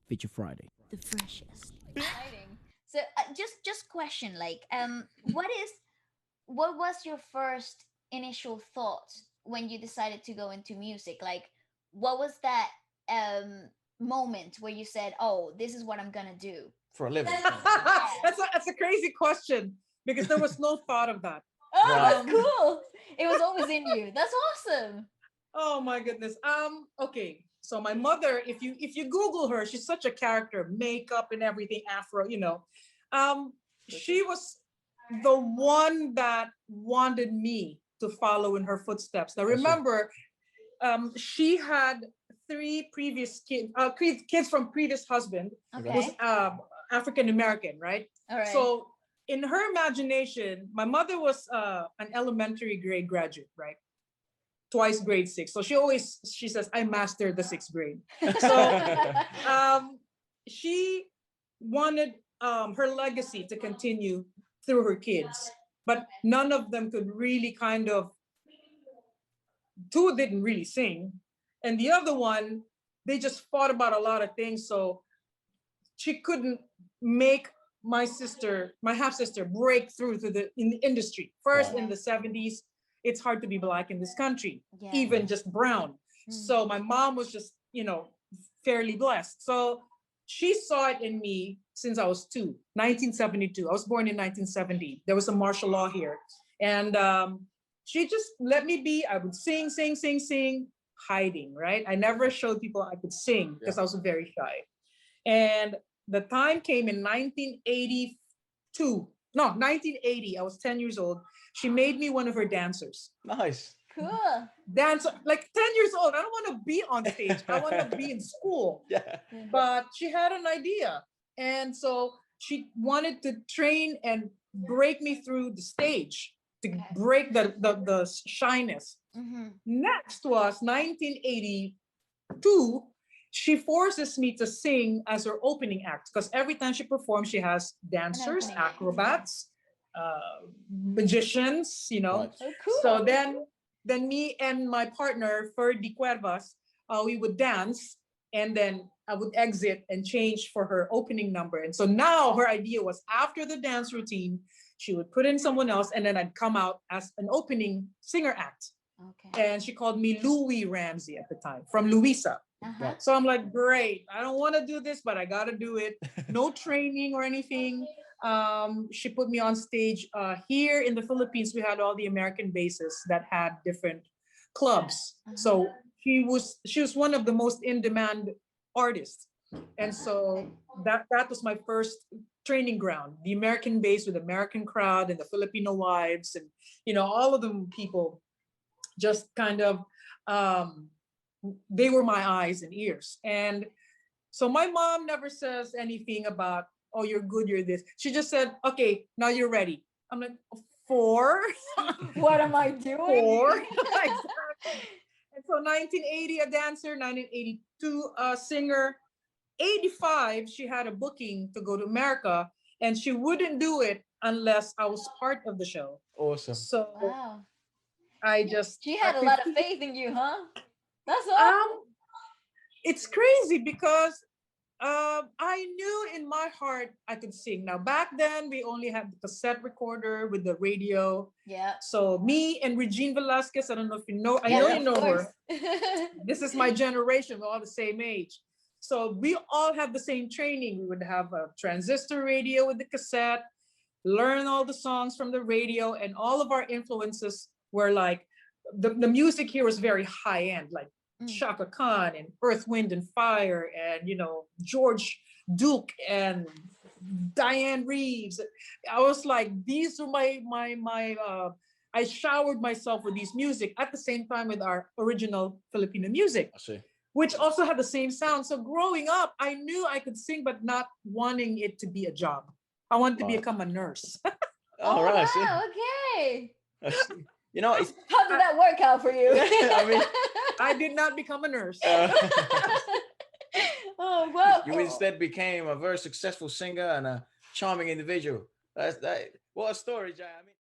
Feature Friday. The freshest. Exciting. So just question like what was your first initial thought when you decided to go into music? Like what was that um moment where you said, "Oh, this is what I'm going to do." For a living. Yeah. That's a crazy question because there was no thought of that. Oh, Right. that's Um, cool. It was always in you. That's awesome. oh my goodness. Okay. So my mother, if you Google her, she's such a character, makeup and everything, Afro, you know. Um, she was the one that wanted me to follow in her footsteps. Now I see. remember, she had three previous kids from previous husband Okay. who's Okay. African American, right? All right. So in her imagination, my mother was an elementary grade graduate, right? Twice grade six. So she says, I mastered the sixth grade. So um, she wanted her legacy to continue through her kids, but none of them could really kind of, two didn't really sing, and the other one, they just fought about a lot of things. So she couldn't make my half sister, break through to the in the industry. First Right. in the 70s, it's hard to be black in this country, Yeah. even just brown. Mm. So my mom was just, fairly blessed. So she saw it in me since I was 1972. I was born in 1970. There was a martial law here. And she just let me be. I would sing, sing, sing, sing, hiding, right? I never showed people I could sing Yeah. because I was very shy. And the time came in 1982. No, 1980. I was 10 years old. She made me one of her dancers. Nice. Cool. Dance like 10 years old. I don't want to be on stage. I want to be in school. Yeah. But she had an idea. And so she wanted to train and break me through the stage to Okay. break the shyness. Mm-hmm. Next was 1982. She forces me to sing as her opening act because every time she performs, she has dancers, opening act. acrobats, magicians, Right. Oh, cool. So then me and my partner, Ferdy Cuervas, we would dance, and then I would exit and change for her opening number. And so now her idea was after the dance routine, she would put in someone else, and then I'd come out as an opening singer act. Okay. And she called me Louis Ramsey at the time from Louisa. Uh-huh. So I'm like, great. I don't want to do this, but I got to do it. No training or anything. She put me on stage. Here in the Philippines, we had all the American bases that had different clubs. So she was one of the most in demand artists, and so that was my first training ground. The American base with American crowd and the Filipino wives, and all of them people just kind of they were my eyes and ears. And so my mom never says anything about, oh, you're good, you're this. She just said, okay, now you're ready. I'm like, four? What am I doing? Four? Exactly. And so 1980, a dancer, 1982, a singer. 85, she had a booking to go to America, and she wouldn't do it unless I was part of the show. Awesome. So Wow. I just She had a at lot of 50 faith in you, huh? That's awesome. it's crazy because I knew in my heart I could sing. Now back then we only had the cassette recorder with the radio. Yeah. So me and Regine Velasquez, I don't know if you know, I Yeah, know of you know course. her. This is my generation, we're all the same age. So we all have the same training. We would have a transistor radio with the cassette, learn all the songs from the radio, and all of our influences were like the music here was very high end, like Mm. Shaka Khan and Earth, Wind and Fire, and George Duke and Diane Reeves. I was like, these are my I showered myself with these music at the same time with our original Filipino music, I see. which also had the same sound. So growing up, I knew I could sing, but not wanting it to be a job. I wanted to Right. become a nurse. All Oh, right. I see. wow. Okay. I see. It's How did that work out for you? I mean, I did not become a nurse. Oh, well. you instead became a very successful singer and a charming individual. That's that. What a story, Jaya. I mean.